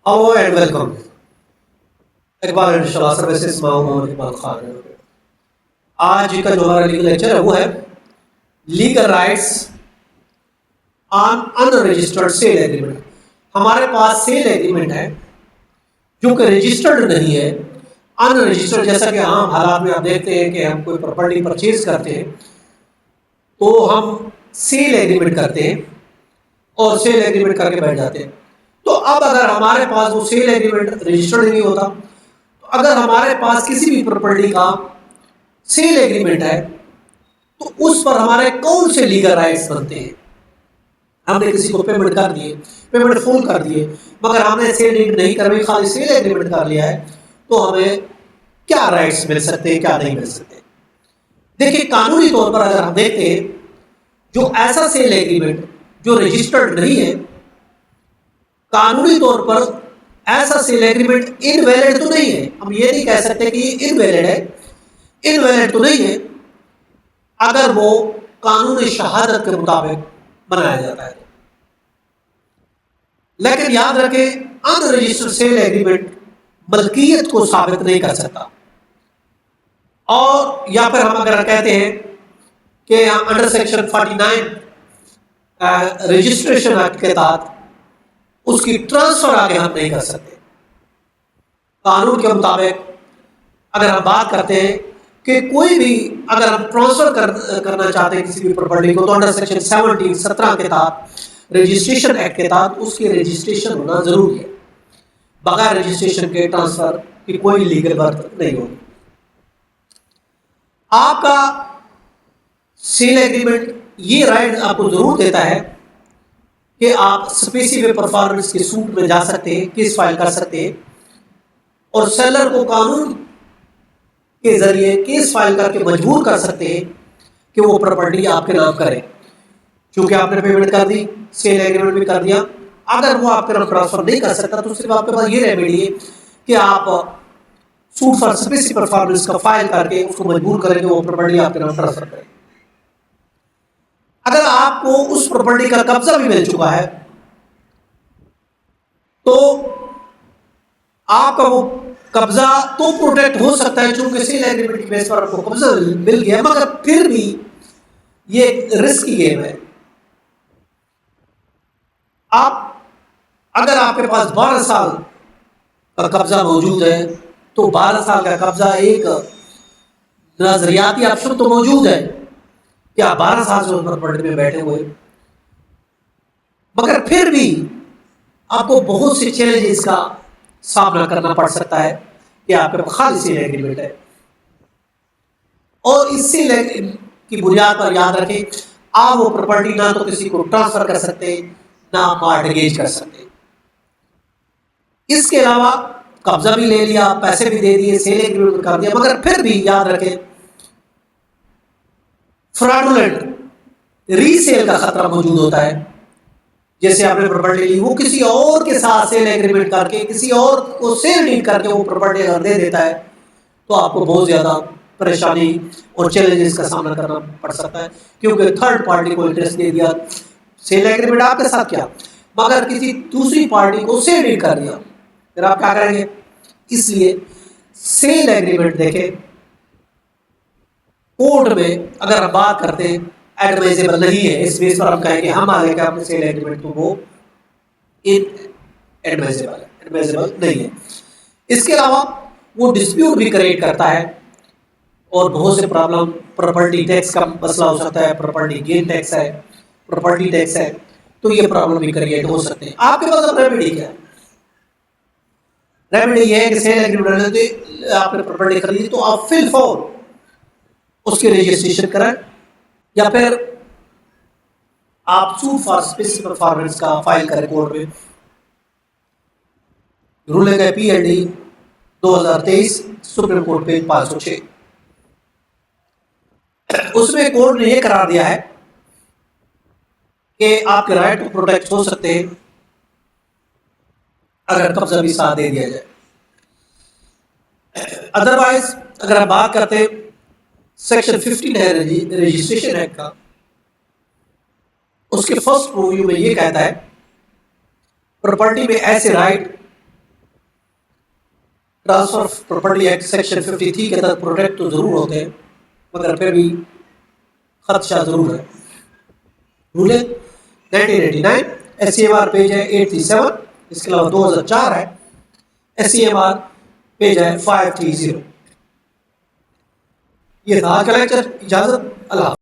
Hello and welcome. Iqbal इंशाल्लाह services Mohammad Iqbal Khan. आज का जो हमारा लीगल लेक्चर है वो है legal rights on unregistered sale agreement. हमारे पास सेल एग्रीमेंट है जो कि रजिस्टर्ड नहीं है, अनरजिस्टर्ड। जैसा कि आम हालात में आप देखते हैं कि हम कोई प्रॉपर्टी परचेज करते हैं तो हम सेल एग्रीमेंट करते हैं और सेल एग्रीमेंट करके बैठ जाते हैं। तो अब अगर हमारे पास वो सेल एग्रीमेंट रजिस्टर्ड नहीं होता, तो अगर हमारे पास किसी भी प्रॉपर्टी का सेल एग्रीमेंट है तो उस पर हमारे कौन से लीगल राइट्स बनते हैं। हमने किसी को पेमेंट कर दिए, पेमेंट फुल कर दिए, मगर हमने सेल नहीं करवाई, खाली सेल एग्रीमेंट कर लिया है, तो हमें क्या राइट्स मिल सकते हैं, क्या नहीं मिल सकते। देखिए, कानूनी तौर पर अगर हम देखते हैं, जो ऐसा सेल एग्रीमेंट जो रजिस्टर्ड नहीं है, कानूनी तौर पर ऐसा सेल एग्रीमेंट इनवैलिड तो नहीं है। हम ये नहीं कह सकते कि ये इनवैलिड है, इनवैलिड तो नहीं है अगर वो कानूनी शहादत के मुताबिक बनाया जाता है। लेकिन याद रखें, अनरजिस्टर्ड सेल एग्रीमेंट मलकियत को साबित नहीं कर सकता। और या फिर हम अगर कहते हैं कि अंडर सेक्शन 49 रजिस्ट्रेशन एक्ट के तहत उसकी ट्रांसफर आगे हम नहीं कर सकते। कानून के मुताबिक अगर हम बात करते हैं कि कोई भी अगर हम ट्रांसफर करना चाहते हैं किसी भी प्रॉपर्टी को, तो अंडर सेक्शन 17 के तहत रजिस्ट्रेशन एक्ट के तहत उसकी रजिस्ट्रेशन होना जरूरी है। बगैर रजिस्ट्रेशन के ट्रांसफर की कोई लीगल वर्थ नहीं होगी। आपका सेल एग्रीमेंट ये राइट आपको जरूर देता है कि आप स्पेसिफिक परफॉर्मेंस के सूट में जा सकते हैं, केस फाइल कर सकते हैं और सेलर को कानून के जरिए केस फाइल करके मजबूर कर सकते हैं कि वो प्रॉपर्टी आपके नाम करे। क्योंकि आपने पेमेंट कर दी, सेल एग्रीमेंट भी कर दिया, अगर वो आपके नाम ट्रांसफर नहीं कर सकता तो सिर्फ आपके पास ये रेमेडी है कि आप सूट फॉर स्पेसिफिक परफॉर्मेंस का फाइल करके उसको मजबूर करें कि वो प्रॉपर्टी आपके नाम ट्रांसफर करे। अगर आपको उस प्रॉपर्टी का कब्जा भी मिल चुका है तो आपका वो कब्जा तो प्रोटेक्ट हो सकता है, क्योंकि सेल एग्रीमेंट की बेस पर आपको कब्जा मिल गया, मगर फिर भी ये रिस्की गेम है। आप अगर आपके पास 12 साल का कब्जा मौजूद है तो 12 साल का कब्जा एक नजरियाती ऑप्शन तो मौजूद है कि आप 12 साल से उस प्रॉपर्टी में बैठे हुए, मगर फिर भी आपको बहुत से चैलेंजेस का सामना करना पड़ सकता है कि आपके पास खाली सेल एग्रीमेंट है। और इस सेल की बुनियाद पर याद रखें, आप वो प्रॉपर्टी ना तो किसी को ट्रांसफर कर सकते, ना मॉर्टगेज कर सकते। इसके अलावा कब्जा भी ले लिया, पैसे भी दे दिए, सेल एग्रीमेंट कर दिया, मगर फिर भी याद रखें फ्रॉडुलेंट रीसेल का खतरा मौजूद होता है। जैसे आपने प्रॉपर्टी ली, वो किसी और के साथ सेल एग्रीमेंट करके किसी और को सेल डीड करके वो प्रॉपर्टी अगर दे देता है तो आपको बहुत ज्यादा परेशानी और चैलेंजेस का सामना करना पड़ सकता है, क्योंकि थर्ड पार्टी को इंटरेस्ट दे दिया। सेल एग्रीमेंट आपके साथ किया, मगर किसी दूसरी पार्टी को सेल डीड कर दिया, फिर आप क्या करेंगे। इसलिए सेल एग्रीमेंट देखें, कोर्ट में अगर हम बात करते हैं एडवाइजेबल नहीं है, इस बेस पर हम कहेंगे हम आगे का अपने सेल एग्रीमेंट तो वो एडवाइजेबल नहीं है। इसके अलावा वो डिस्प्यूट भी क्रिएट करता है और बहुत से प्रॉब्लम, प्रॉपर्टी टैक्स का मसला हो सकता है, प्रॉपर्टी गेन टैक्स है, प्रॉपर्टी टैक्स है, तो ये प्रॉब्लम भी क्रिएट हो सकते हैं। आपके पास अब रेमेडी क्या है? रेमेडी ये है कि सेल एग्रीमेंट आपने प्रॉपर्टी खरीदी तो आप फिल फॉर उसकी रजिस्ट्रेशन करें, या फिर आप सूट फॉर स्पेसिफिक परफॉर्मेंस का फाइल करें कोर्ट में। रूलिंग है PLD 2023 सुप्रीम कोर्ट पेज 506। उसमें कोर्ट ने यह करार दिया है कि आपके राइट टू प्रोटेक्ट हो सकते हैं अगर कब्जा भी साथ दे दिया जाए। अदरवाइज अगर हम बात करते हैं सेक्शन 15 है रजिस्ट्रेशन एक्ट का, उसके फर्स्ट प्रूव्यू में ये कहता है प्रॉपर्टी में ऐसे right transfer of property act section 53 کے تحت پروٹیکٹ تو ضرور ہوتے ہیں مگر پھر بھی خدشہ ضرور ہے. Ruling 1989 S C M R page ہے 837. اس کے علاوہ 2004 ہے S C M R page ہے 530. یہ تھا آج کا لیکچر. اجازت. اللہ حافظ.